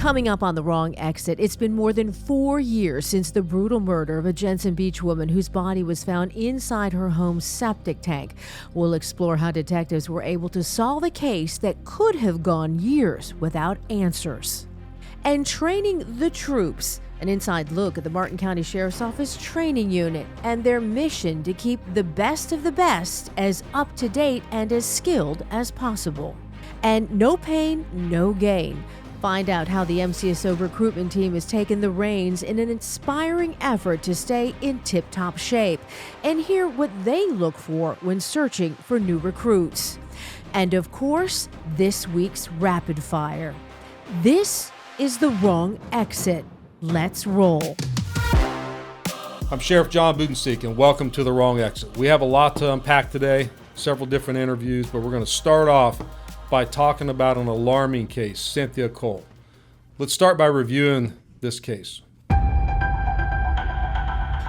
Coming up on The Wrong Exit, it's been more than 4 years since the brutal murder of a Jensen Beach woman whose body was found inside her home's septic tank. We'll explore how detectives were able to solve a case that could have gone years without answers. And training the troops, an inside look at the Martin County Sheriff's Office training unit and their mission to keep the best of the best as up to date and as skilled as possible. And no pain, no gain. Find out how the MCSO recruitment team has taken the reins in an inspiring effort to stay in tip-top shape, and hear what they look for when searching for new recruits. And of course, this week's rapid fire. This is The Wrong Exit. Let's roll. I'm Sheriff John Budenseek, and welcome to The Wrong Exit. We have a lot to unpack today, several different interviews, but we're going to start off by talking about an alarming case, Cynthia Cole. Let's start by reviewing this case.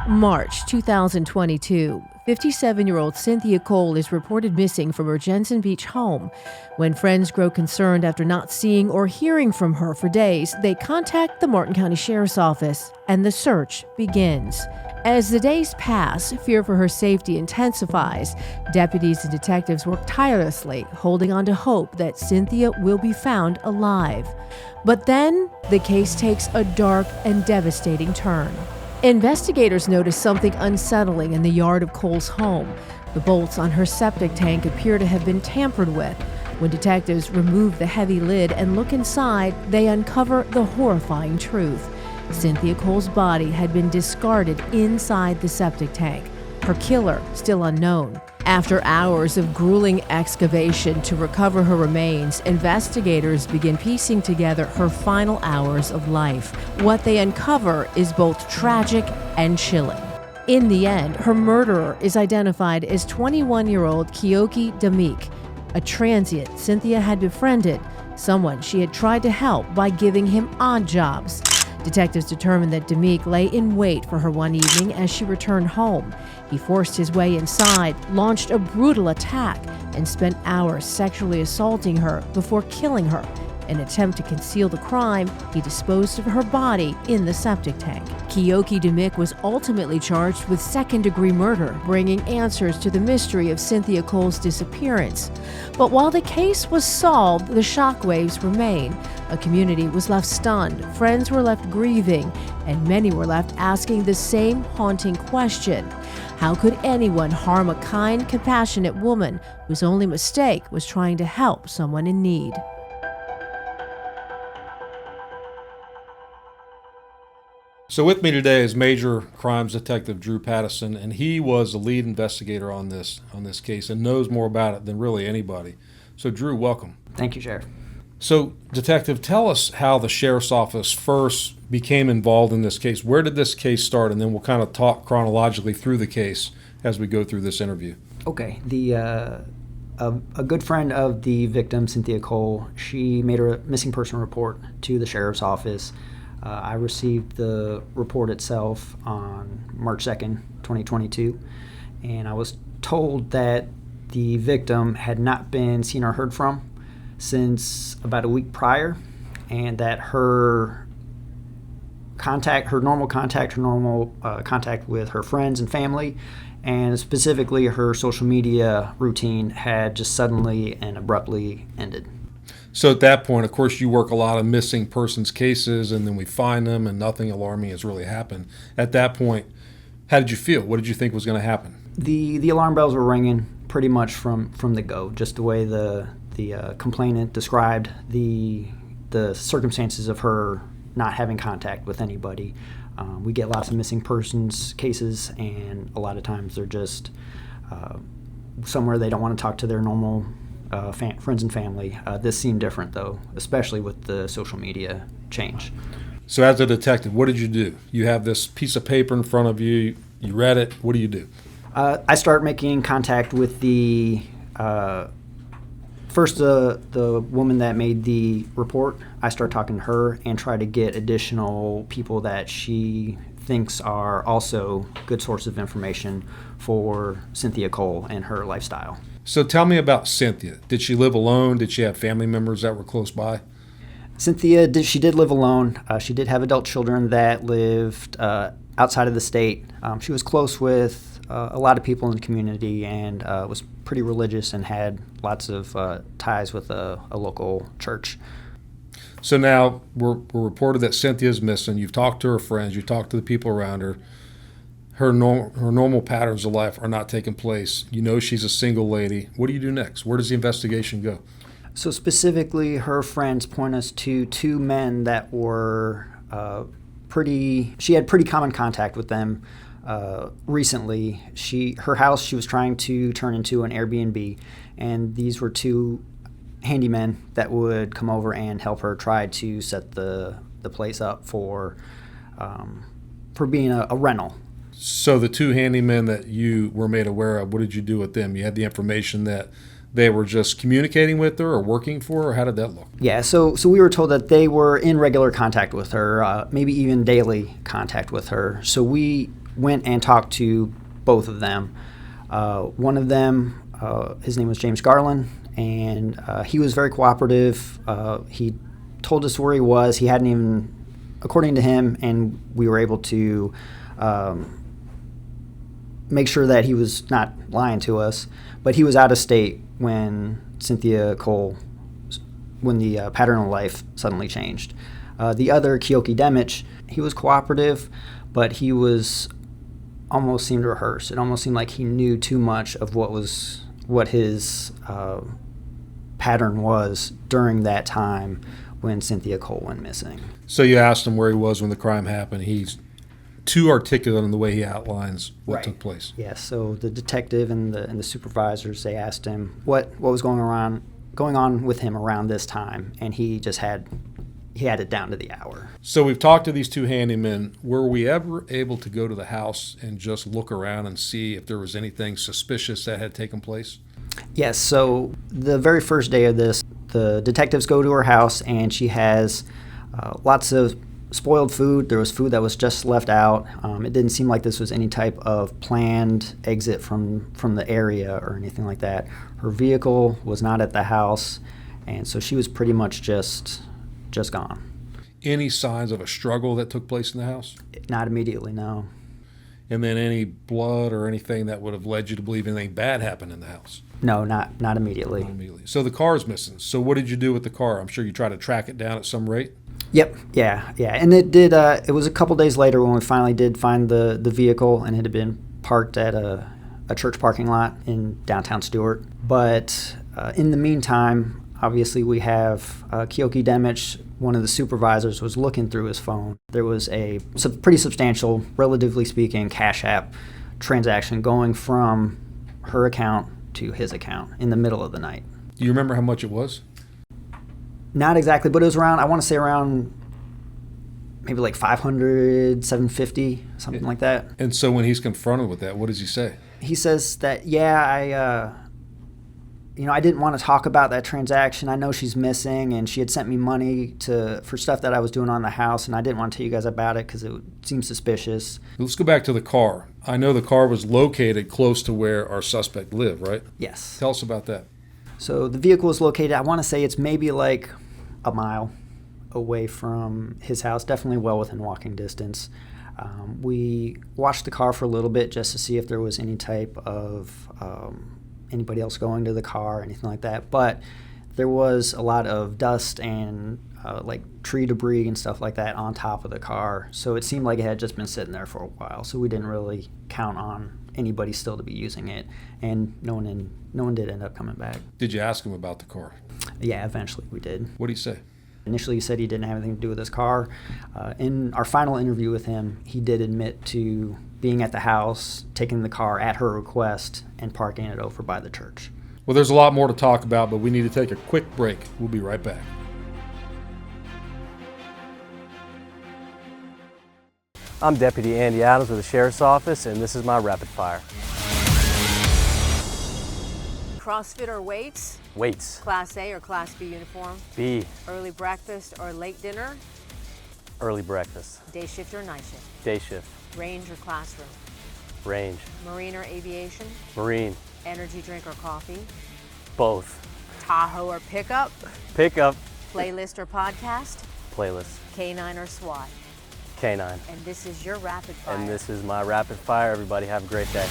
March 2022, 57-year-old Cynthia Cole is reported missing from her Jensen Beach home. When friends grow concerned after not seeing or hearing from her for days, they contact the Martin County Sheriff's Office, and the search begins. As the days pass, fear for her safety intensifies. Deputies and detectives work tirelessly, holding on to hope that Cynthia will be found alive. But then, the case takes a dark and devastating turn. Investigators notice something unsettling in the yard of Cole's home. The bolts on her septic tank appear to have been tampered with. When detectives remove the heavy lid and look inside, they uncover the horrifying truth. Cynthia Cole's body had been discarded inside the septic tank. Her killer still unknown. After hours of grueling excavation to recover her remains, investigators begin piecing together her final hours of life. What they uncover is both tragic and chilling. In the end, her murderer is identified as 21-year-old Keoki Demik, a transient Cynthia had befriended, someone she had tried to help by giving him odd jobs. Detectives determined that Demik lay in wait for her one evening as she returned home. He forced his way inside, launched a brutal attack, and spent hours sexually assaulting her before killing her. In an attempt to conceal the crime, he disposed of her body in the septic tank. Keoki Demik was ultimately charged with second-degree murder, bringing answers to the mystery of Cynthia Cole's disappearance. But while the case was solved, the shockwaves remain. A community was left stunned, friends were left grieving, and many were left asking the same haunting question. How could anyone harm a kind, compassionate woman whose only mistake was trying to help someone in need? So with me today is Major Crimes Detective Drew Pattison, and he was the lead investigator on this case and knows more about it than really anybody. So Drew, welcome. Thank you, Sheriff. So Detective, tell us how the Sheriff's Office first became involved in this case. Where did this case start? And then we'll kind of talk chronologically through the case as we go through this interview. Okay. A good friend of the victim, Cynthia Cole, she made a missing person report to the Sheriff's Office. I received the report itself on March 2nd, 2022, and I was told that the victim had not been seen or heard from since about a week prior, and that her normal contact with her friends and family, and specifically her social media routine, had just suddenly and abruptly ended. So at that point, of course, you work a lot of missing persons cases, and then we find them, and nothing alarming has really happened. At that point, how did you feel? What did you think was going to happen? The alarm bells were ringing pretty much from the go. Just the way the complainant described the circumstances of her not having contact with anybody. We get lots of missing persons cases, and a lot of times they're just somewhere they don't want to talk to their normal friends and family. This seemed different, though, especially with the social media change. So as a detective, what did you do? You have this piece of paper in front of you. You read it. What do you do? I start making contact with the woman that made the report. I start talking to her and try to get additional people that she thinks are also good source of information for Cynthia Cole and her lifestyle. So tell me about Cynthia. Did she live alone? Did she have family members that were close by? Cynthia she did live alone. She did have adult children that lived outside of the state. She was close with a lot of people in the community and was pretty religious and had lots of ties with a local church. So now we're reported that Cynthia's missing. You've talked to her friends. You've talked to the people around her. Her normal patterns of life are not taking place. You know she's a single lady. What do you do next? Where does the investigation go? So specifically, her friends point us to two men that were she had pretty common contact with them recently. Her house she was trying to turn into an Airbnb, and these were two handymen that would come over and help her try to set the place up for being a rental. So the two handymen that you were made aware of, what did you do with them? You had the information that they were just communicating with her or working for her, or how did that look? Yeah, so we were told that they were in regular contact with her, maybe even daily contact with her. So we went and talked to both of them. One of them, his name was James Garland, and he was very cooperative. He told us where he was. He hadn't even, according to him, and we were able to make sure that he was not lying to us, but he was out of state when Cynthia Cole, when the pattern of life suddenly changed. The other, Keoki Demich, he was cooperative, but he was almost seemed rehearsed. It almost seemed like he knew too much of what his pattern was during that time when Cynthia Cole went missing. So you asked him where he was when the crime happened. He's too articulate in the way he outlines what took place. Yes. So the detective and the supervisors, they asked him what was going on with him around this time, and he just had it down to the hour. So we've talked to these two handymen. Were we ever able to go to the house and just look around and see if there was anything suspicious that had taken place? Yes. So the very first day of this, the detectives go to her house, and she has lots of spoiled food. There was food that was just left out. It didn't seem like this was any type of planned exit from the area or anything like that. Her vehicle was not at the house, and so she was pretty much just gone. Any signs of a struggle that took place in the house? Not immediately, no. And then any blood or anything that would have led you to believe anything bad happened in the house? No, not immediately. Not immediately. So the car is missing. So what did you do with the car? I'm sure you tried to track it down at some rate. Yep. Yeah. And it did. It was a couple days later when we finally did find the vehicle, and it had been parked at a church parking lot in downtown Stewart. But in the meantime, obviously we have Keoki Demich, one of the supervisors, was looking through his phone. There was a pretty substantial, relatively speaking, Cash App transaction going from her account to his account in the middle of the night. Do you remember how much it was? Not exactly, but it was around, I want to say around maybe like 500, 750, something like that. And so when he's confronted with that, what does he say? He says that, I didn't want to talk about that transaction. I know she's missing, and she had sent me money for stuff that I was doing on the house, and I didn't want to tell you guys about it because it would seem suspicious. Let's go back to the car. I know the car was located close to where our suspect lived, right? Yes. Tell us about that. So the vehicle is located, I want to say it's maybe like a mile away from his house, definitely well within walking distance. We watched the car for a little bit just to see if there was any type of anybody else going to the car or anything like that. But there was a lot of dust and like tree debris and stuff like that on top of the car. So it seemed like it had just been sitting there for a while. So we didn't really count on anybody still to be using it. And no one did end up coming back. Did you ask him about the car? Yeah, eventually we did. What did he say? Initially, he said he didn't have anything to do with his car. In our final interview with him, he did admit to being at the house, taking the car at her request, and parking it over by the church. Well, there's a lot more to talk about, but we need to take a quick break. We'll be right back. I'm Deputy Andy Adams with the Sheriff's Office, and this is my rapid fire. CrossFit or weights? Weights. Class A or Class B uniform? B. Early breakfast or late dinner? Early breakfast. Day shift or night shift? Day shift. Range or classroom? Range. Marine or aviation? Marine. Energy drink or coffee? Both. Tahoe or pickup? Pickup. Playlist or podcast? Playlist. K9 or SWAT? K9. And this is your rapid fire. And this is my rapid fire. Everybody have a great day.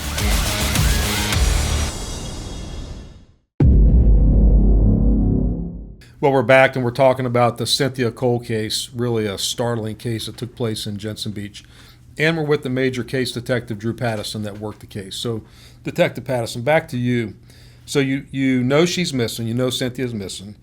Well, we're back and we're talking about the Cynthia Cole case, really a startling case that took place in Jensen Beach. And we're with the major case detective, Drew Pattison, that worked the case. So, Detective Pattison, back to you. So you know she's missing. You know Cynthia's missing.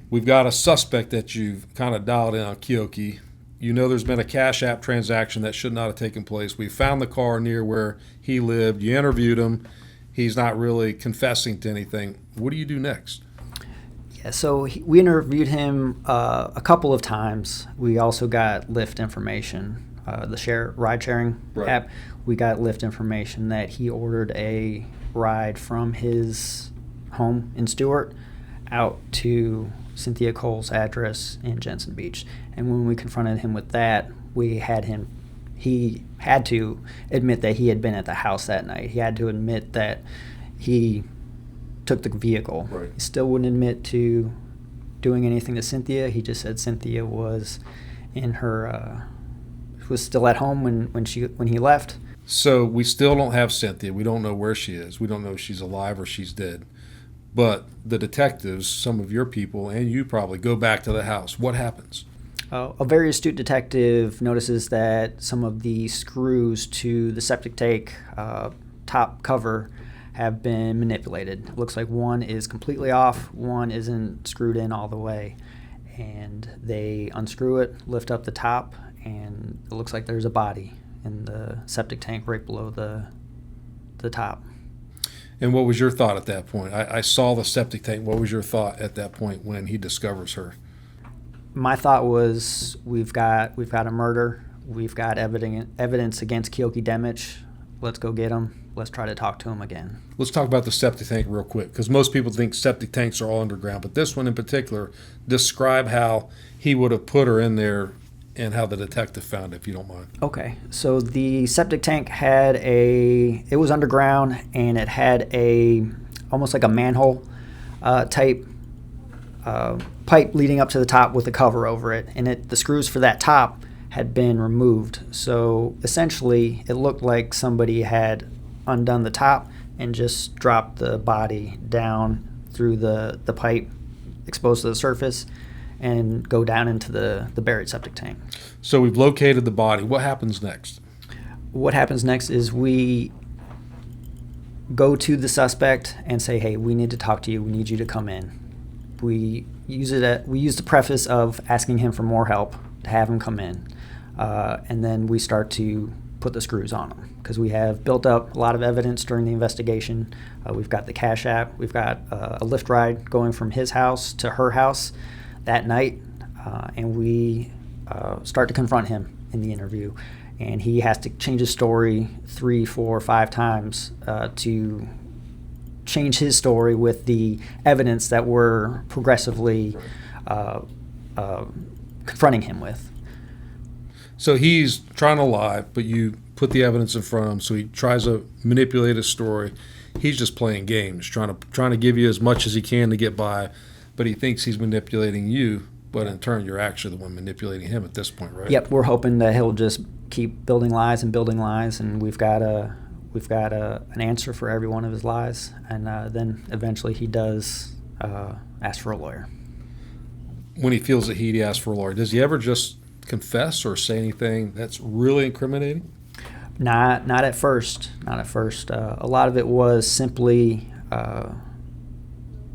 We've got a suspect that you've kind of dialed in on, Keoki. You know there's been a Cash App transaction that should not have taken place. We found the car near where he lived. You interviewed him. He's not really confessing to anything. What do you do next? Yeah, so we interviewed him a couple of times. We also got Lyft information, the ride-sharing app. We got Lyft information that he ordered a ride from his home in Stewart out to Cynthia Cole's address in Jensen Beach. And when we confronted him with that, he had to admit that he had been at the house that night. He had to admit that he took the vehicle. Right. He still wouldn't admit to doing anything to Cynthia. He just said Cynthia was in her was still at home when he left. So we still don't have Cynthia. We don't know where she is. We don't know if she's alive or she's dead. But the detectives, some of your people, and you probably go back to the house. What happens? A very astute detective notices that some of the screws to the septic tank top cover have been manipulated. It looks like one is completely off, one isn't screwed in all the way. And they unscrew it, lift up the top, and it looks like there's a body in the septic tank right below the top. And what was your thought at that point? I saw the septic tank. What was your thought at that point when he discovers her? My thought was we've got a murder. We've got evidence against Keoki Demich. Let's go get him. Let's try to talk to him again. Let's talk about the septic tank real quick, because most people think septic tanks are all underground. But this one in particular, describe how he would have put her in there and how the detective found it, if you don't mind. Okay, so the septic tank it was underground, and it had almost like a manhole type pipe leading up to the top with a cover over it, and the screws for that top had been removed. So essentially, it looked like somebody had undone the top and just dropped the body down through the pipe exposed to the surface and go down into the buried septic tank. So we've located the body. What happens next? What happens next is we go to the suspect and say, hey, we need to talk to you. We need you to come in. We use the preface of asking him for more help to have him come in. And then we start to put the screws on him because we have built up a lot of evidence during the investigation. We've got the Cash App. We've got a Lyft ride going from his house to her house that night. And we start to confront him in the interview. And he has to change his story 3, 4, 5 times to change his story with the evidence that we're progressively confronting him with. So he's trying to lie, but you put the evidence in front of him, so he tries to manipulate his story. He's just playing games, trying to give you as much as he can to get by, but he thinks he's manipulating you, but in turn you're actually the one manipulating him at this point, right? Yep, we're hoping that he'll just keep building lies, and we've got an answer for every one of his lies, and then eventually he does ask for a lawyer. When he feels the heat, he asks for a lawyer. Does he ever just confess or say anything that's really incriminating? Not at first. Not at first. A lot of it was simply,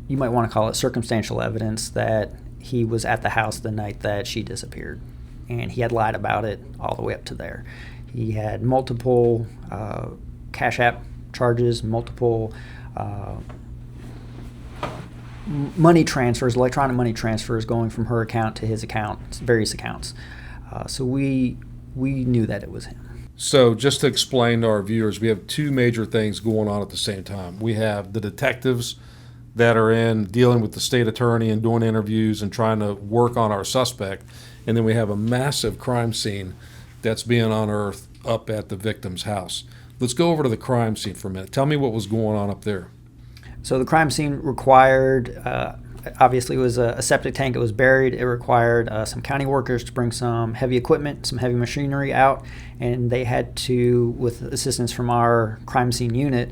you might want to call it circumstantial evidence that he was at the house the night that she disappeared, and he had lied about it all the way up to there. He had multiple Cash App charges, multiple money transfers, electronic money transfers going from her account to his account, various accounts. So we knew that it was him. So just to explain to our viewers, we have two major things going on at the same time. We have the detectives that are in dealing with the state attorney and doing interviews and trying to work on our suspect. And then we have a massive crime scene that's being unearthed up at the victim's house. Let's go over to the crime scene for a minute. Tell me what was going on up there. So the crime scene required obviously it was a septic tank. It was buried. It required some county workers to bring some heavy equipment, some heavy machinery out, and they had to, with assistance from our crime scene unit,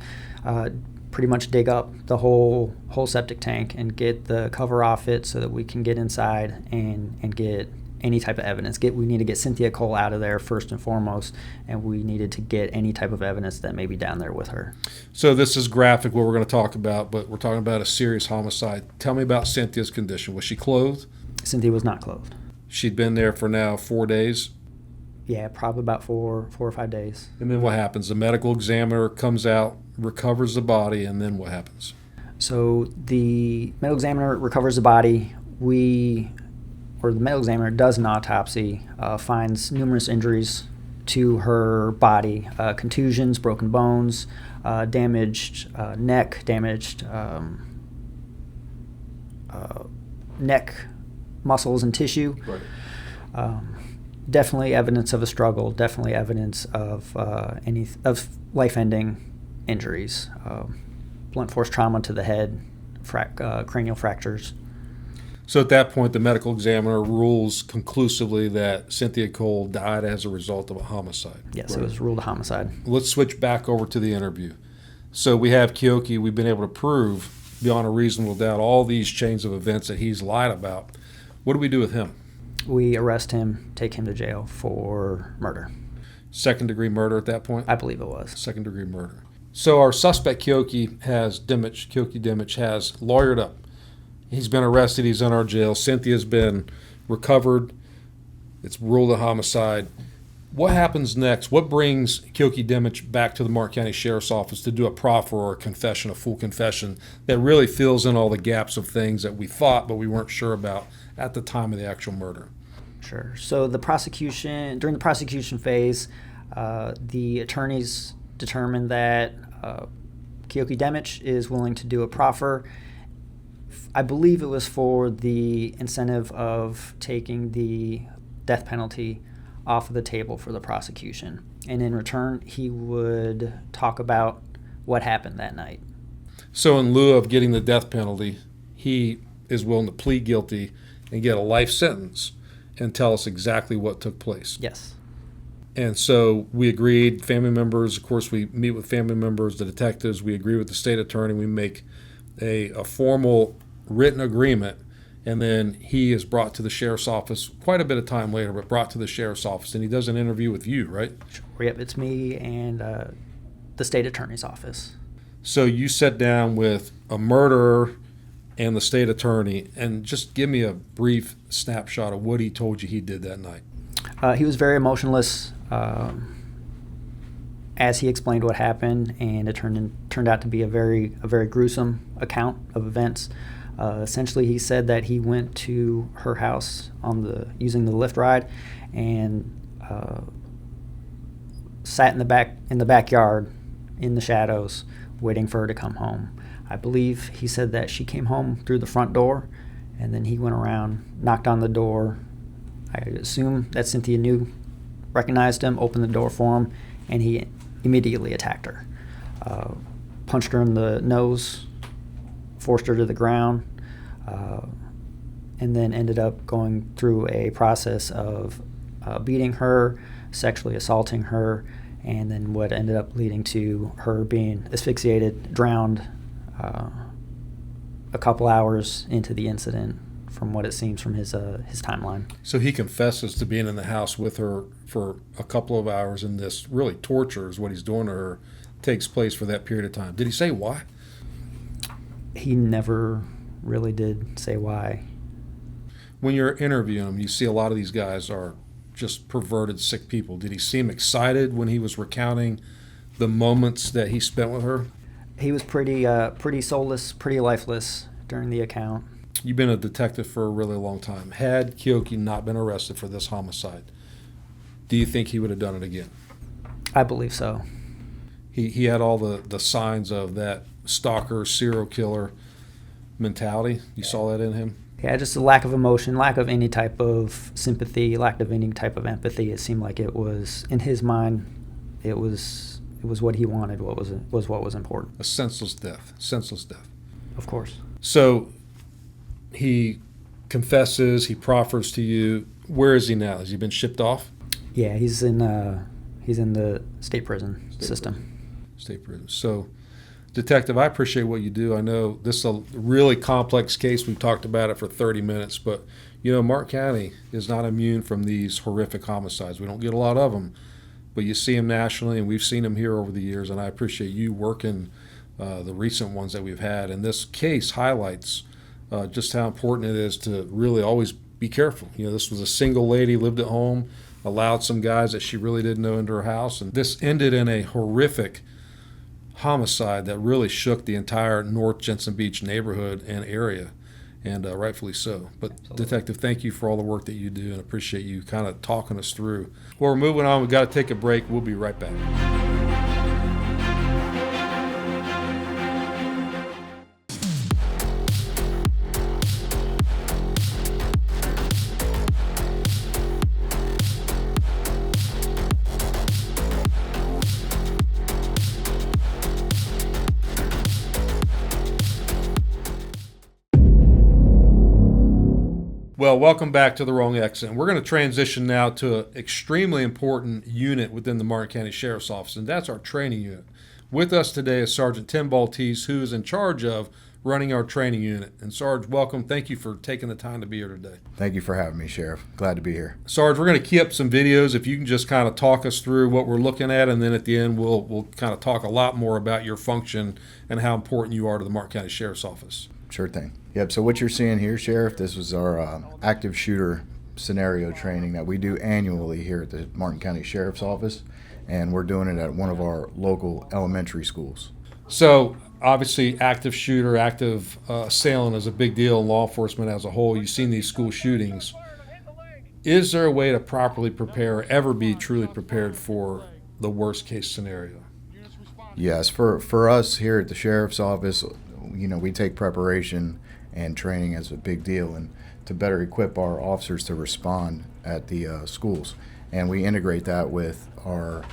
pretty much dig up the whole septic tank and get the cover off it so that we can get inside and get any type of evidence. We need to get Cynthia Cole out of there first and foremost, and we needed to get any type of evidence that may be down there with her. So this is graphic, what we're going to talk about, but we're talking about a serious homicide. Tell me about Cynthia's condition. Was she clothed? Cynthia was not clothed. She'd been there for now 4 days? Yeah, probably about four or 5 days. And then what happens? The medical examiner comes out, recovers the body, and then what happens? So the medical examiner recovers the body. The medical examiner does an autopsy, finds numerous injuries to her body, contusions, broken bones, damaged neck, damaged neck muscles and tissue. Right. Definitely evidence of a struggle. Definitely evidence of life-ending injuries, blunt force trauma to the head, cranial fractures. So at that point, the medical examiner rules conclusively that Cynthia Cole died as a result of a homicide. Yes, Right. It was ruled a homicide. Let's switch back over to the interview. So we have Keoki. We've been able to prove beyond a reasonable doubt all these chains of events that he's lied about. What do we do with him? We arrest him, take him to jail for murder. Second-degree murder at that point? I believe it was. Second-degree murder. So our suspect, Keoki Dimich, has lawyered up. He's been arrested. He's in our jail. Cynthia's been recovered. It's ruled a homicide. What happens next? What brings Keoki Dimich back to the Martin County Sheriff's Office to do a proffer or a confession, a full confession that really fills in all the gaps of things that we thought but we weren't sure about at the time of the actual murder? Sure. So during the prosecution phase, the attorneys determined that Keoki Dimich is willing to do a proffer. I believe it was for the incentive of taking the death penalty off of the table for the prosecution. And in return, he would talk about what happened that night. So in lieu of getting the death penalty, he is willing to plead guilty and get a life sentence and tell us exactly what took place. Yes. And so we agreed, family members, of course, we meet with family members, the detectives, we agree with the state attorney, we make a formal written agreement, and then he is brought to the sheriff's office quite a bit of time later, but brought to the sheriff's office, and he does an interview with you, right? Sure. Yep, it's me and the state attorney's office. So you sat down with a murderer and the state attorney, and just give me a brief snapshot of what he told you he did that night. He was very emotionless as he explained what happened, and it turned out to be a very gruesome account of events. Essentially, he said that he went to her house using the lift ride, and sat in the backyard in the shadows, waiting for her to come home. I believe he said that she came home through the front door, and then he went around, knocked on the door. I assume that Cynthia recognized him, opened the door for him, and he immediately attacked her. Punched her in the nose, forced her to the ground, and then ended up going through a process of beating her, sexually assaulting her, and then what ended up leading to her being asphyxiated, drowned a couple hours into the incident, from what it seems from his timeline. So he confesses to being in the house with her for a couple of hours, and this really torture is what he's doing to her takes place for that period of time. Did he say why? He never really did say why. When you're interviewing him, you see a lot of these guys are just perverted, sick people. Did he seem excited when he was recounting the moments that he spent with her? He was pretty soulless, pretty lifeless during the account. You've been a detective for a really long time. Had Keoki not been arrested for this homicide, do you think he would have done it again? I believe so. He had all the signs of that stalker, serial killer mentality. You saw that in him? Yeah, just a lack of emotion, lack of any type of sympathy, lack of any type of empathy. It seemed like it was, in his mind, it was what he wanted, what was important. A senseless death. Senseless death. Of course. So He confesses, he proffers to you. Where is he now? Has he been shipped off? Yeah, he's in the state prison system. State prison. So, Detective, I appreciate what you do. I know this is a really complex case. We've talked about it for 30 minutes, but Martin County is not immune from these horrific homicides. We don't get a lot of them, but you see them nationally, and we've seen them here over the years, and I appreciate you working the recent ones that we've had. And this case highlights just how important it is to really always be careful. This was a single lady, lived at home, allowed some guys that she really didn't know into her house, and this ended in a horrific homicide that really shook the entire North Jensen Beach neighborhood and area, and rightfully so. But absolutely. Detective, thank you for all the work that you do, and appreciate you kind of talking us through. Well, we're moving on. We've got to take a break. We'll be right back. Well, welcome back to The Wrong Exit. We're going to transition now to an extremely important unit within the Martin County Sheriff's Office, and that's our training unit. With us today is Sergeant Tim Baltese, who is in charge of running our training unit. And Sarge, welcome. Thank you for taking the time to be here today. Thank you for having me, Sheriff. Glad to be here. Sarge, we're going to key up some videos. If you can just kind of talk us through what we're looking at, and then at the end we'll kind of talk a lot more about your function and how important you are to the Martin County Sheriff's Office. Sure thing. Yep, so what you're seeing here, Sheriff, this was our active shooter scenario training that we do annually here at the Martin County Sheriff's Office, and we're doing it at one of our local elementary schools. So, obviously, active shooter, active assailant is a big deal in law enforcement as a whole. You've seen these school shootings. Is there a way to properly prepare, or ever be truly prepared for the worst case scenario? Yes, for us here at the Sheriff's Office, we take preparation and training as a big deal, and to better equip our officers to respond at the schools. And we integrate that with our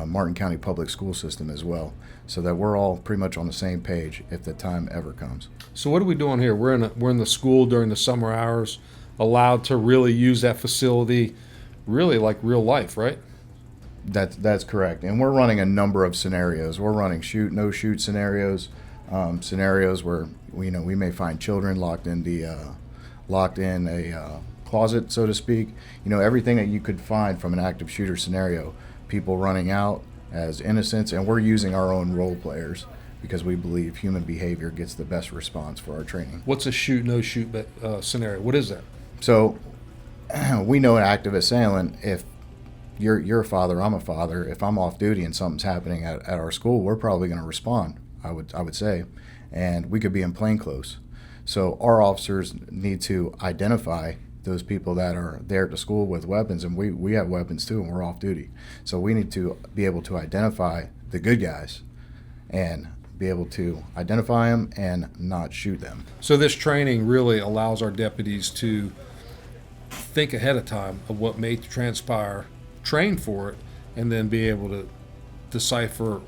Martin County public school system as well, so that we're all pretty much on the same page if the time ever comes. So what are we doing here? We're in the school during the summer hours, allowed to really use that facility, really like real life, right? That's correct. And we're running a number of scenarios. We're running shoot, no shoot scenarios, scenarios where we may find children locked in a closet, so to speak. Everything that you could find from an active shooter scenario. People running out as innocents, and we're using our own role players because we believe human behavior gets the best response for our training. What's a shoot, no shoot scenario? What is that? So we know an active assailant. If you're a father, I'm a father. If I'm off duty and something's happening at our school, we're probably going to respond, I would say, and we could be in plainclothes. So our officers need to identify those people that are there at the school with weapons, and we have weapons too, and we're off duty. So we need to be able to identify the good guys and be able to identify them and not shoot them. So this training really allows our deputies to think ahead of time of what may transpire, train for it, and then be able to decipher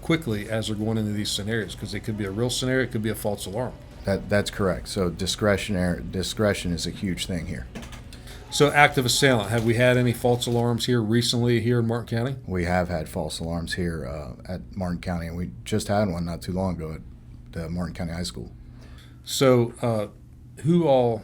quickly as they're going into these scenarios, because it could be a real scenario, it could be a false alarm. That's correct. So discretion is a huge thing here. So active assailant, have we had any false alarms here recently here in Martin County? We have had false alarms here at Martin County, and we just had one not too long ago at Martin County High School. So who all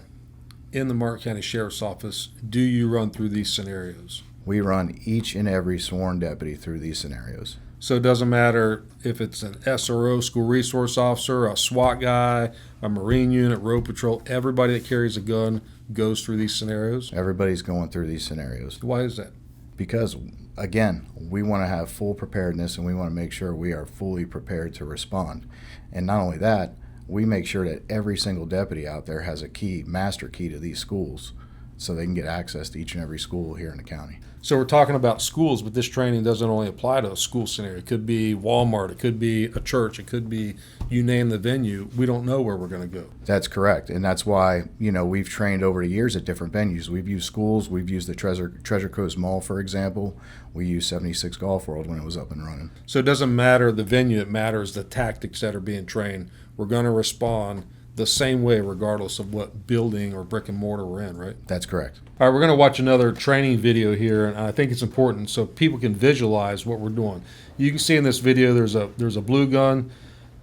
in the Martin County Sheriff's Office do you run through these scenarios? We run each and every sworn deputy through these scenarios. So it doesn't matter if it's an SRO, school resource officer, a SWAT guy, a Marine unit, road patrol, everybody that carries a gun goes through these scenarios? Everybody's going through these scenarios. Why is that? Because, again, we want to have full preparedness, and we want to make sure we are fully prepared to respond. And not only that, we make sure that every single deputy out there has a key, master key to these schools, so they can get access to each and every school here in the county. So we're talking about schools, but this training doesn't only apply to a school scenario. It could be Walmart, it could be a church, it could be, you name the venue. We don't know where we're going to go. That's correct, and that's why we've trained over the years at different venues. We've used schools, we've used the Treasure Coast Mall, for example. We used 76 Golf World when it was up and running. So it doesn't matter the venue, it matters the tactics that are being trained. We're going to respond the same way regardless of what building or brick and mortar we're in, right? That's correct. All right, we're going to watch another training video here, and I think it's important so people can visualize what we're doing. You can see in this video there's a blue gun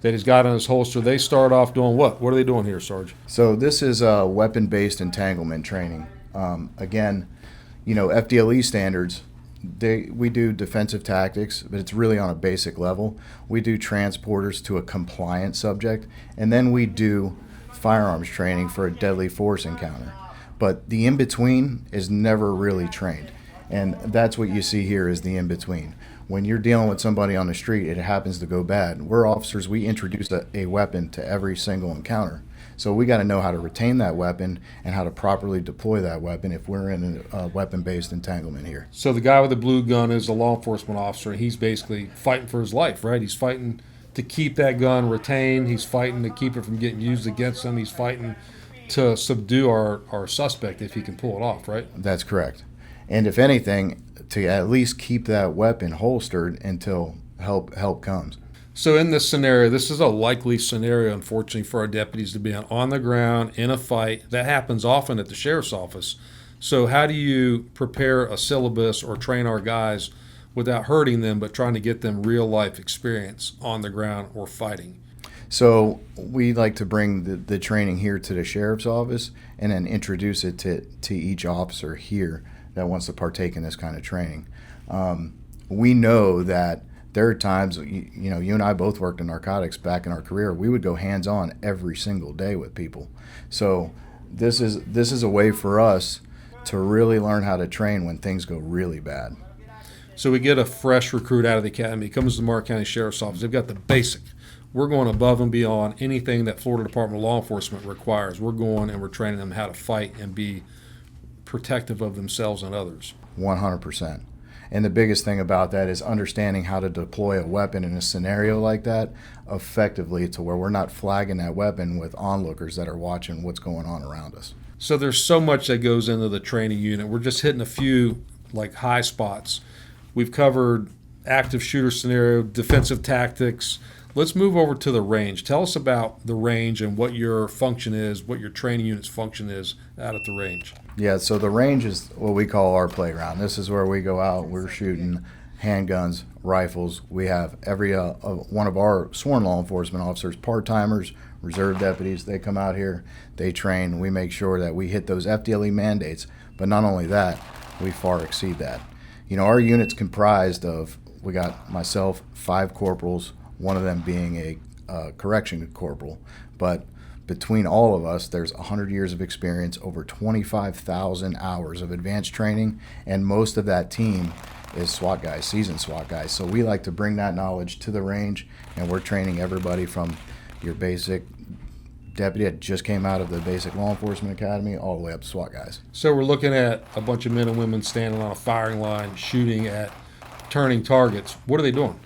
that he's got on his holster. They start off doing what? What are they doing here, Sarge? So this is weapon-based entanglement training. Again, FDLE standards, we do defensive tactics, but it's really on a basic level. We do transporters to a compliant subject, and then we do firearms training for a deadly force encounter. But the in-between is never really trained, and that's what you see here is the in-between. When you're dealing with somebody on the street, it happens to go bad. We're officers, we introduce a weapon to every single encounter. So we got to know how to retain that weapon and how to properly deploy that weapon if we're in a weapon-based entanglement here. So the guy with the blue gun is a law enforcement officer, and he's basically fighting for his life, right? He's fighting to keep that gun retained. He's fighting to keep it from getting used against him. He's fighting to subdue our suspect if he can pull it off, right? That's correct. And if anything, to at least keep that weapon holstered until help comes. So in this scenario, this is a likely scenario, unfortunately, for our deputies to be on the ground in a fight. That happens often at the sheriff's office. So how do you prepare a syllabus or train our guys without hurting them, but trying to get them real life experience on the ground or fighting? So we like to bring the training here to the sheriff's office and then introduce it to each officer here that wants to partake in this kind of training. We know that there are times, you and I both worked in narcotics back in our career. We would go hands-on every single day with people. So this is a way for us to really learn how to train when things go really bad. So we get a fresh recruit out of the academy, comes to the Mark County Sheriff's Office. They've got the basic. We're going above and beyond anything that Florida Department of Law Enforcement requires. We're going and we're training them how to fight and be protective of themselves and others. 100%. And the biggest thing about that is understanding how to deploy a weapon in a scenario like that effectively to where we're not flagging that weapon with onlookers that are watching what's going on around us. So there's so much that goes into the training unit. We're just hitting a few high spots. We've covered active shooter scenario, defensive tactics. Let's move over to the range. Tell us about the range and what your function is, what your training unit's function is out at the range. Yeah, so the range is what we call our playground. This is where we go out, we're shooting handguns, rifles. We have every one of our sworn law enforcement officers, part-timers, reserve deputies, they come out here, they train. We make sure that we hit those FDLE mandates, but not only that, we far exceed that. Our unit's comprised of, we got myself, 5 corporals, one of them being a correction corporal, but between all of us, there's 100 years of experience, over 25,000 hours of advanced training, and most of that team is SWAT guys, seasoned SWAT guys. So we like to bring that knowledge to the range, and we're training everybody from your basic deputy that just came out of the basic law enforcement academy all the way up to SWAT guys. So we're looking at a bunch of men and women standing on a firing line, shooting at turning targets. What are they doing?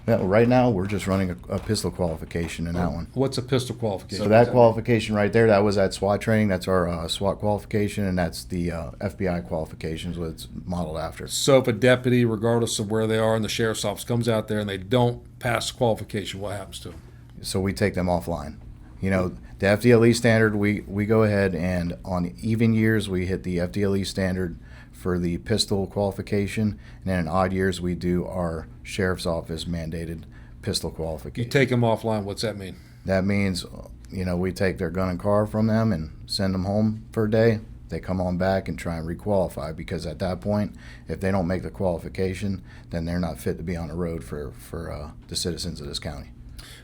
Yeah, right now, we're just running a pistol qualification in that one. What's a pistol qualification? So that qualification right there, that was at SWAT training. That's our SWAT qualification, and that's the FBI qualifications, what it's modeled after. So if a deputy, regardless of where they are in the sheriff's office, comes out there and they don't pass the qualification, what happens to them? So we take them offline. The FDLE standard, we go ahead and on even years, we hit the FDLE standard for the pistol qualification, and then in odd years we do our sheriff's office mandated pistol qualification. You take them offline, what's that mean? That means, we take their gun and car from them and send them home for a day. They come on back and try and requalify, because at that point, if they don't make the qualification, then they're not fit to be on the road for the citizens of this county.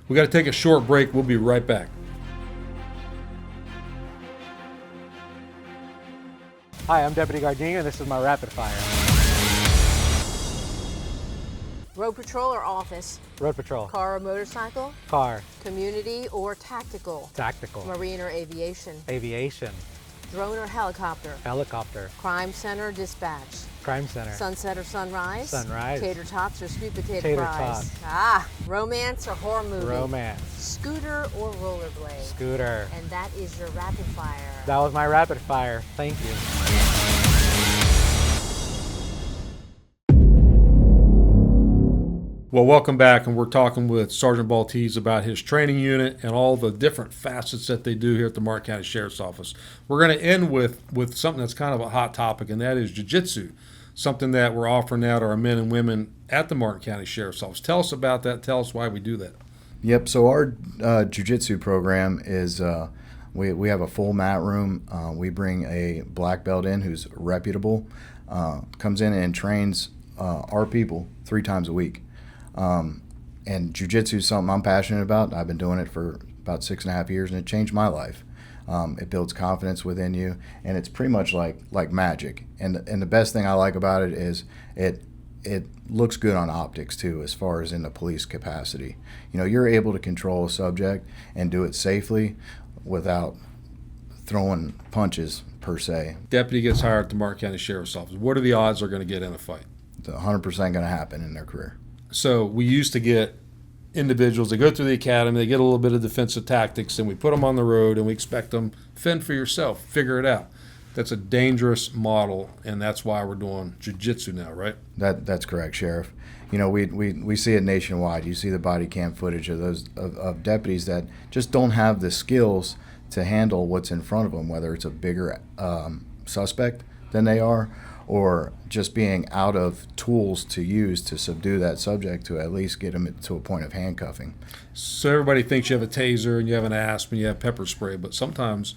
We got to take a short break. We'll be right back. Hi, I'm Deputy Gardenia, and this is my rapid fire. Road patrol or office? Road patrol. Car or motorcycle? Car. Community or tactical? Tactical. Marine or aviation? Aviation. Drone or helicopter? Helicopter. Crime center, dispatch? Crime center. Sunset or sunrise? Sunrise. Tater tots or sweet potato Tater fries? tots. Romance or horror movie? Romance. Scooter or rollerblade? Scooter. And that is your rapid fire. That was my rapid fire. Thank you. Well, welcome back, and we're talking with Sergeant Baltese about his training unit and all the different facets that they do here at the Martin County Sheriff's Office. We're going to end with something that's kind of a hot topic, and that is jiu-jitsu, something that we're offering now to our men and women at the Martin County Sheriff's Office. Tell us about that. Tell us why we do that. Yep. So our jiu-jitsu program is we have a full mat room. We bring a black belt in who's reputable, comes in and trains our people 3 times a week. And jiu-jitsu is something I'm passionate about. I've been doing it for about 6.5 years, and it changed my life. It builds confidence within you, and it's pretty much like magic. And the best thing I like about it is it looks good on optics too, as far as in the police capacity. You know, you're able to control a subject and do it safely without throwing punches per se. Deputy gets hired at the Martin County Sheriff's Office. What are the odds they're going to get in a fight? It's 100% going to happen in their career. So we used to get individuals, they go through the academy, they get a little bit of defensive tactics, and we put them on the road and we expect them, fend for yourself, figure it out. That's a dangerous model, and that's why we're doing jiu-jitsu now, right? That's correct, Sheriff. You know, we see it nationwide. You see the body cam footage of those of deputies that just don't have the skills to handle what's in front of them, whether it's a bigger suspect than they are, or just being out of tools to use to subdue that subject to at least get them to a point of handcuffing. So everybody thinks you have a taser and you have an asp and you have pepper spray, but sometimes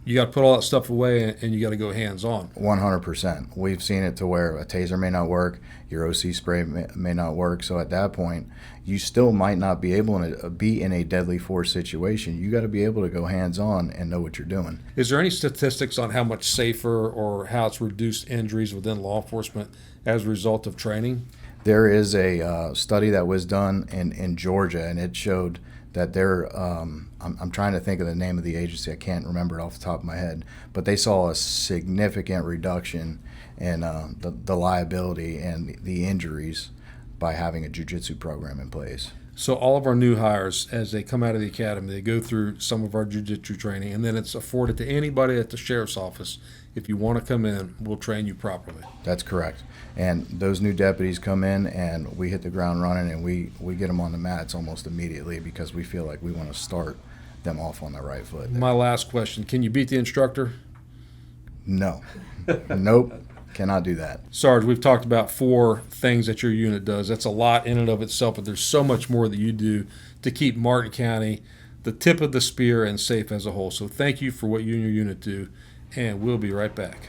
you got to put all that stuff away and you got to go hands-on. 100%. We've seen it to where a taser may not work, your OC spray may not work, so at that point, you still might not be able to be in a deadly force situation. You got to be able to go hands-on and know what you're doing. Is there any statistics on how much safer or how it's reduced injuries within law enforcement as a result of training? There is a study that was done in Georgia, and it showed that they're, I'm trying to think of the name of the agency, I can't remember it off the top of my head, but they saw a significant reduction in the liability and the injuries by having a jiu-jitsu program in place. So all of our new hires, as they come out of the academy, they go through some of our jiu-jitsu training, and then it's afforded to anybody at the sheriff's office. If you want to come in, we'll train you properly. That's correct. And those new deputies come in, and we hit the ground running, and we get them on the mats almost immediately because we feel like we want to start them off on the right foot. My last question, can you beat the instructor? No. Nope. Cannot do that. Sarge, we've talked about 4 things that your unit does. That's a lot in and of itself, but there's so much more that you do to keep Martin County the tip of the spear and safe as a whole. So thank you for what you and your unit do, and we'll be right back.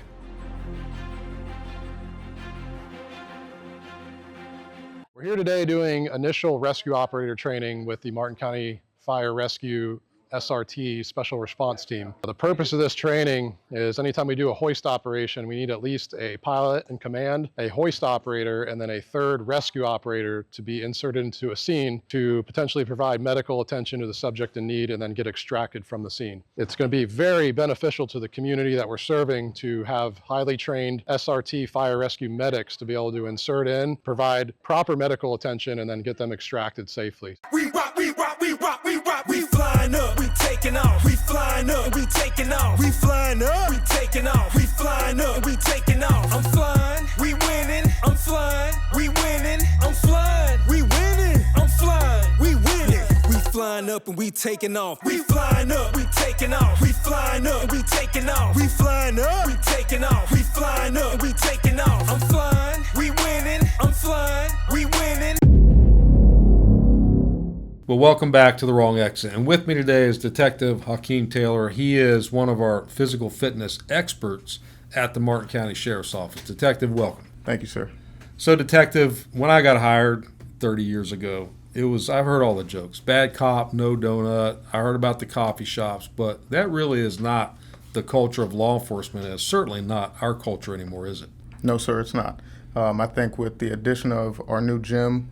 We're here today doing initial rescue operator training with the Martin County Fire Rescue SRT Special Response Team. The purpose of this training is anytime we do a hoist operation, we need at least a pilot in command, a hoist operator, and then a third rescue operator to be inserted into a scene to potentially provide medical attention to the subject in need and then get extracted from the scene. It's going to be very beneficial to the community that we're serving to have highly trained SRT fire rescue medics to be able to insert in, provide proper medical attention, and then get them extracted safely. We rock, we rock, we rock, we rock, we flying up, we taking off, we flying up, we taking off, we flying up, we taking off, we flying up, we taking off. I'm flying, we winning, I'm flying, we winning, I'm flying, we winning, I'm flying, we winning. We flying up and we taking off, we flying up, we taking off, we flying up, we taking off, we flying up, we taking off, we flying up, we taking off. I'm flying, we winning, I'm flying, we winning. Well, welcome back to The Wrong Exit. And with me today is Detective Hakeem Taylor. He is one of our physical fitness experts at the Martin County Sheriff's Office. Detective, welcome. Thank you, sir. So, Detective, when I got hired 30 years ago, I've heard all the jokes. Bad cop, no donut. I heard about the coffee shops, but that really is not the culture of law enforcement. It's certainly not our culture anymore, is it? No, sir, it's not. I think with the addition of our new gym,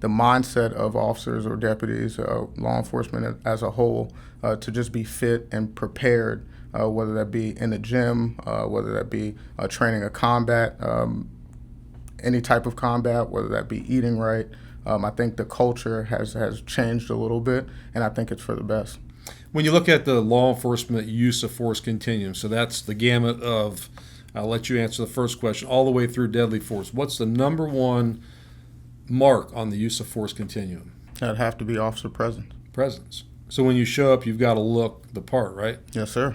the mindset of officers or deputies, law enforcement as a whole, to just be fit and prepared, whether that be in the gym, whether that be training a combat, any type of combat, whether that be eating right. I think the culture has changed a little bit, and I think it's for the best. When you look at the law enforcement use of force continuum, so that's the gamut of, I'll let you answer the first question, all the way through deadly force, what's the number one mark on the use of force continuum? That'd have to be officer Presence. So when you show up, you've got to look the part, right? Yes, sir.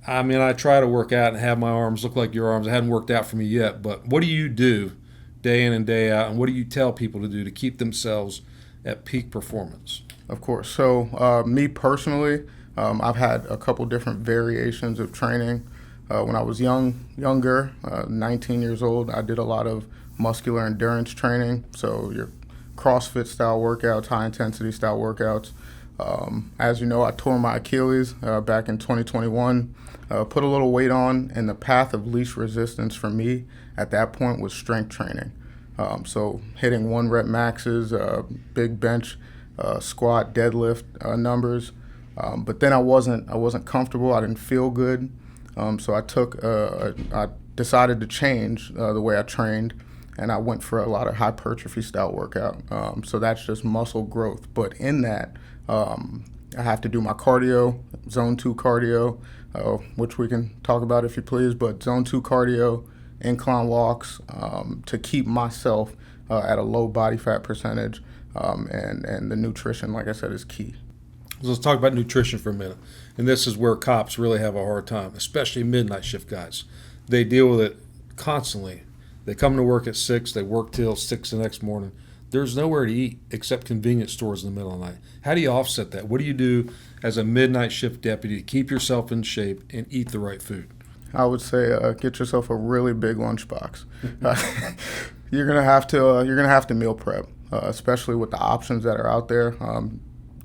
I mean, I try to work out and have my arms look like your arms. It hadn't worked out for me yet, but what do you do day in and day out, and what do you tell people to do to keep themselves at peak performance? Of course. So me personally, I've had a couple different variations of training. When I was younger, 19 years old, I did a lot of muscular endurance training. So your CrossFit style workouts, high intensity style workouts. As you know, I tore my Achilles back in 2021, put a little weight on, and the path of least resistance for me at that point was strength training. So hitting 1 rep maxes, big bench, squat, deadlift numbers. But then I wasn't comfortable. I didn't feel good. So I decided to change the way I trained, and I went for a lot of hypertrophy style workout. So that's just muscle growth. But in that, I have to do my cardio, zone 2 cardio, which we can talk about if you please, but zone 2 cardio, incline walks, to keep myself at a low body fat percentage, and the nutrition, like I said, is key. So let's talk about nutrition for a minute. And this is where cops really have a hard time, especially midnight shift guys. They deal with it constantly. They come to work at 6, they work till 6 the next morning. There's nowhere to eat except convenience stores in the middle of the night. How do you offset that? What do you do as a midnight shift deputy to keep yourself in shape and eat the right food? I would say get yourself a really big lunchbox. You're gonna have to meal prep, especially with the options that are out there.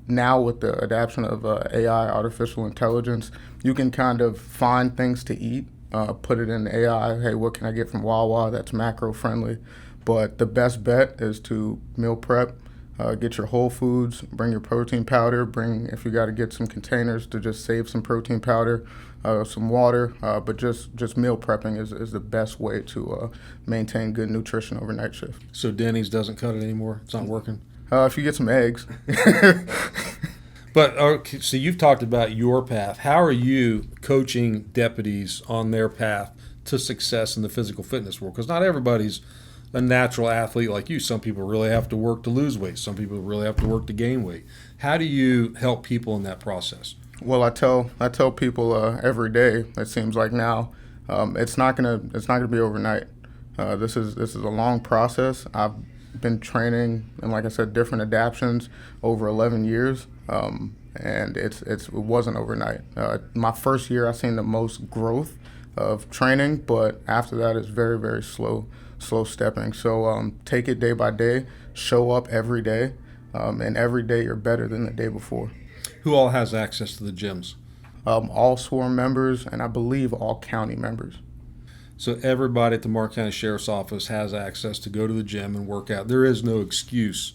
Now with the adoption of AI, artificial intelligence, you can kind of find things to eat, put it in AI. Hey, what can I get from Wawa that's macro friendly? But the best bet is to meal prep, get your whole foods, bring your protein powder, if you got to get some containers to just save some protein powder, some water, but just meal prepping is the best way to maintain good nutrition overnight shift. So Denny's doesn't cut it anymore? It's not working? If you get some eggs. But okay, so you've talked about your path. How are you coaching deputies on their path to success in the physical fitness world? Because not everybody's a natural athlete like you. Some people really have to work to lose weight. Some people really have to work to gain weight. How do you help people in that process? Well, I tell people every day. It seems like now, it's not gonna be overnight. This is a long process. I've been training, and like I said, different adaptions over 11 years, and it wasn't overnight. My first year, I seen the most growth of training, but after that, it's very, very slow stepping. So take it day by day, show up every day, and every day you're better than the day before. Who all has access to the gyms? All sworn members, and I believe all county members. So everybody at the Martin County Sheriff's Office has access to go to the gym and work out. There is no excuse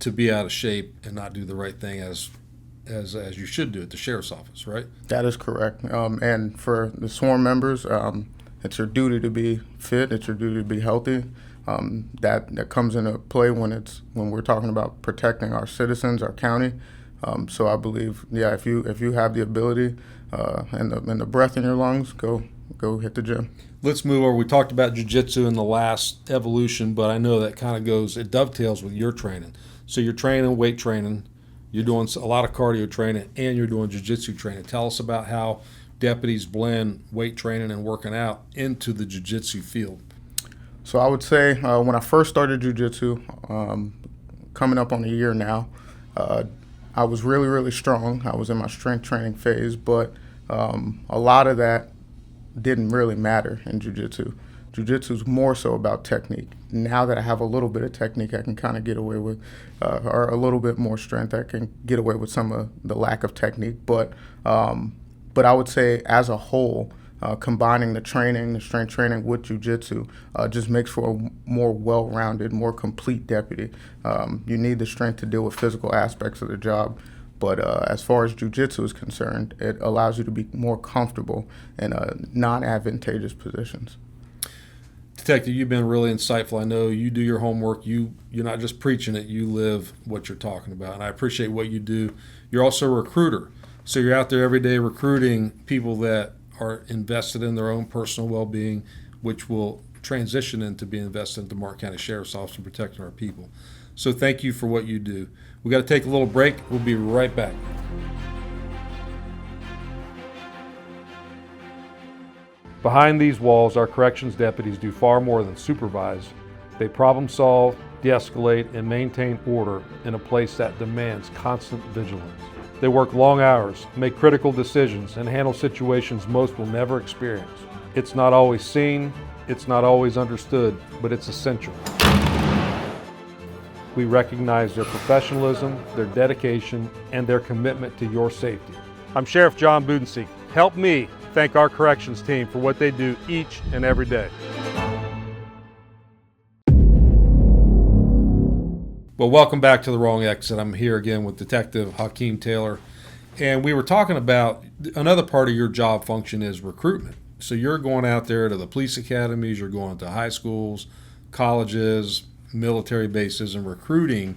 to be out of shape and not do the right thing as you should do at the Sheriff's Office, right? That is correct. And for the sworn members, it's your duty to be fit. It's your duty to be healthy. That comes into play when we're talking about protecting our citizens, our county. So I believe, if you have the ability and the breath in your lungs, go hit the gym. Let's move over. We talked about jiu-jitsu in the last evolution, but I know that kind of it dovetails with your training. So you're training, weight training, you're doing a lot of cardio training, and you're doing jiu-jitsu training. Tell us about how deputies blend weight training and working out into the jiu-jitsu field. So I would say when I first started jiu-jitsu, coming up on a year now, I was really, really strong. I was in my strength training phase, but a lot of that didn't really matter in jiu-jitsu. Jiu-jitsu is more so about technique. Now that I have a little bit of technique, I can kind of get away with, or a little bit more strength, I can get away with some of the lack of technique. But I would say as a whole, combining the strength training with jiu-jitsu just makes for a more well-rounded, more complete deputy. You need the strength to deal with physical aspects of the job. But as far as jiu-jitsu is concerned, it allows you to be more comfortable in non-advantageous positions. Detective, you've been really insightful. I know you do your homework. You're not just preaching it. You live what you're talking about. And I appreciate what you do. You're also a recruiter. So you're out there every day recruiting people that are invested in their own personal well-being, which will transition into being invested into Martin County Sheriff's Office and protecting our people. So thank you for what you do. We got to take a little break. We'll be right back. Behind these walls, our corrections deputies do far more than supervise. They problem solve, de-escalate, and maintain order in a place that demands constant vigilance. They work long hours, make critical decisions, and handle situations most will never experience. It's not always seen, it's not always understood, but it's essential. We recognize their professionalism, their dedication, and their commitment to your safety. I'm Sheriff John Budenseek. Help me thank our corrections team for what they do each and every day. Well, welcome back to The Wrong Exit. I'm here again with Detective Hakeem Taylor. And we were talking about another part of your job function is recruitment. So you're going out there to the police academies, you're going to high schools, colleges, military bases, and recruiting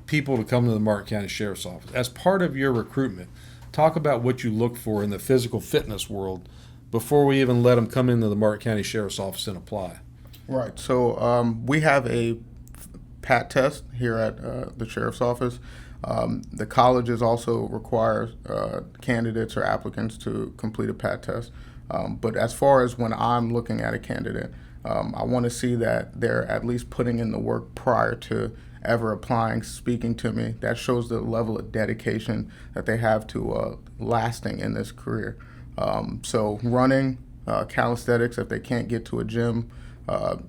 people to come to the Martin County Sheriff's Office. As part of your recruitment, talk about what you look for in the physical fitness world before we even let them come into the Martin County Sheriff's Office and apply. Right. So we have a PAT test here at the Sheriff's Office. The colleges also require candidates or applicants to complete a PAT test. But as far as when I'm looking at a candidate, I want to see that they're at least putting in the work prior to ever applying, speaking to me. That shows the level of dedication that they have to lasting in this career. So running, calisthenics, if they can't get to a gym,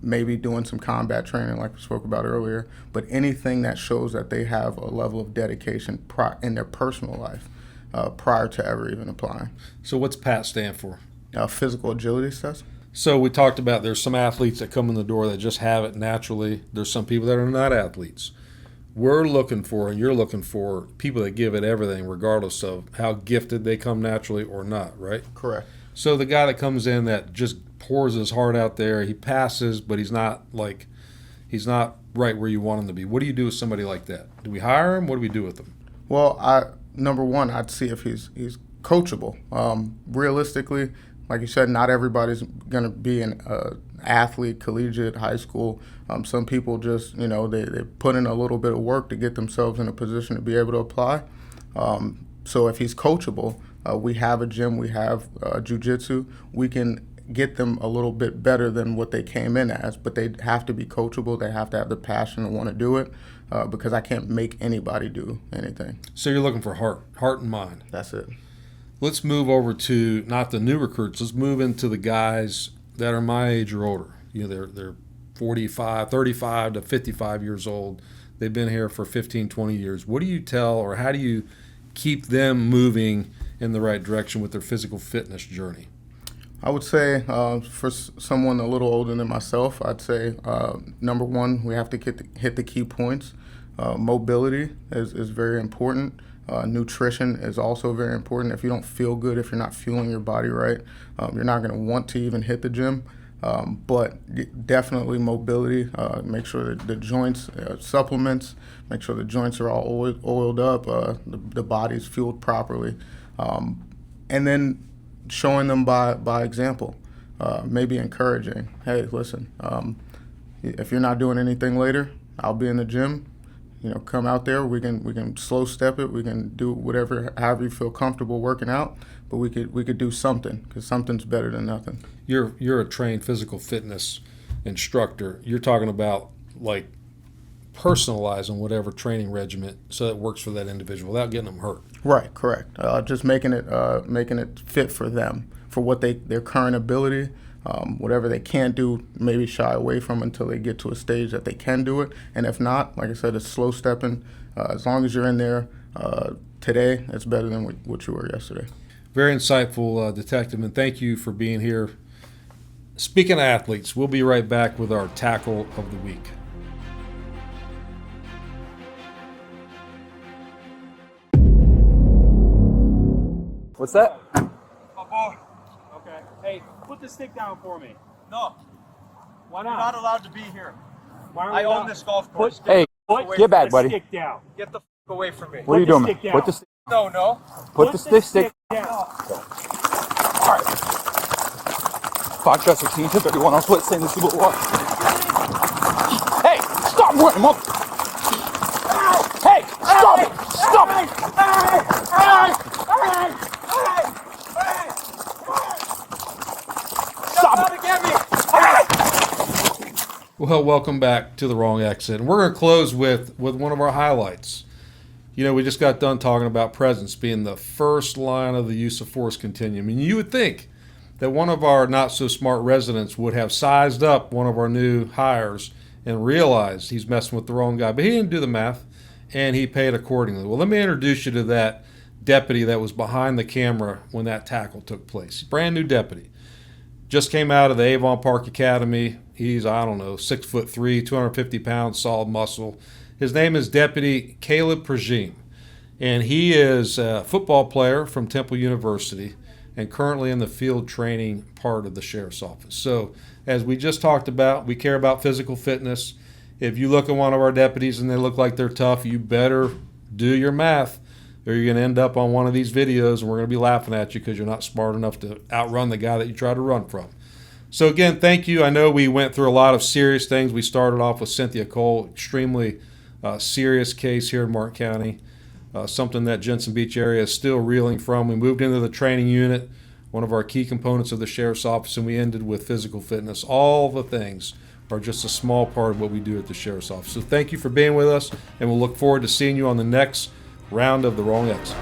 maybe doing some combat training like we spoke about earlier, but anything that shows that they have a level of dedication in their personal life prior to ever even applying. So what's PAT stand for? Physical agility test. So we talked about there's some athletes that come in the door that just have it naturally. There's some people that are not athletes. We're looking for, and you're looking for, people that give it everything regardless of how gifted they come naturally or not, right? Correct. So the guy that comes in that just pours his heart out there, he passes, but he's not right where you want him to be. What do you do with somebody like that? Do we hire him? What do we do with him? Well, number one, I'd see if he's coachable. Realistically, like you said, not everybody's going to be an athlete, collegiate, high school. Some people just, they put in a little bit of work to get themselves in a position to be able to apply. So if he's coachable, we have a gym, we have jiu-jitsu. We can get them a little bit better than what they came in as, but they have to be coachable. They have to have the passion to want to do it because I can't make anybody do anything. So you're looking for heart and mind. That's it. Let's move over to not the new recruits. Let's move into the guys that are my age or older. They're 35 to 55 years old. They've been here for 15, 20 years. What do you tell, or how do you keep them moving in the right direction with their physical fitness journey? I would say for someone a little older than myself, I'd say number one, we have to hit the key points. Mobility is very important. Nutrition is also very important. If you don't feel good, if you're not fueling your body right, you're not going to want to even hit the gym. But definitely mobility. Make sure that the joints, supplements, make sure the joints are all oiled up, the body's fueled properly. And then showing them by example, maybe encouraging. Hey, listen, if you're not doing anything later, I'll be in the gym. Come out there. We can slow step it. We can do however you feel comfortable working out. But we could do something, because something's better than nothing. You're a trained physical fitness instructor. You're talking about like personalizing whatever training regimen so it works for that individual without getting them hurt. Right. Correct. Just making it fit for them, for what their current ability. Whatever they can't do, maybe shy away from until they get to a stage that they can do it. And if not, like I said, it's slow stepping. As long as you're in there today, it's better than what you were yesterday. Very insightful, Detective, and thank you for being here. Speaking of athletes, we'll be right back with our tackle of the week. What's that? Okay. Hey, put the stick down for me. No. Why You're not? not allowed to be here. Why are we I not? own this golf course. Hey, get back, buddy. Stick down. Get the f*** away from me. What are you doing, man? Put the stick. No. Put the stick down. All right. 5 dresser, team 231 on foot, stainless steel block. Hey, stop running, mother. Hey, stop it! Stop it! Stop it! Well, welcome back to The Wrong Exit. And we're going to close with one of our highlights. You know, we just got done talking about presence being the first line of the use of force continuum. And you would think that one of our not-so-smart residents would have sized up one of our new hires and realized he's messing with the wrong guy. But he didn't do the math, and he paid accordingly. Well, let me introduce you to that deputy that was behind the camera when that tackle took place. Brand new deputy. Just came out of the Avon Park Academy. He's, 6'3", 250 pounds, solid muscle. His name is Deputy Caleb Prajim, and he is a football player from Temple University and currently in the field training part of the sheriff's office. So as we just talked about, we care about physical fitness. If you look at one of our deputies and they look like they're tough, you better do your math, or you're going to end up on one of these videos and we're going to be laughing at you because you're not smart enough to outrun the guy that you try to run from. So again, thank you. I know we went through a lot of serious things. We started off with Cynthia Cole, extremely serious case here in Martin County, something that Jensen Beach area is still reeling from. We moved into the training unit, one of our key components of the sheriff's office, and we ended with physical fitness. All the things are just a small part of what we do at the sheriff's office. So thank you for being with us, and we'll look forward to seeing you on the next round of The Wrong Exit.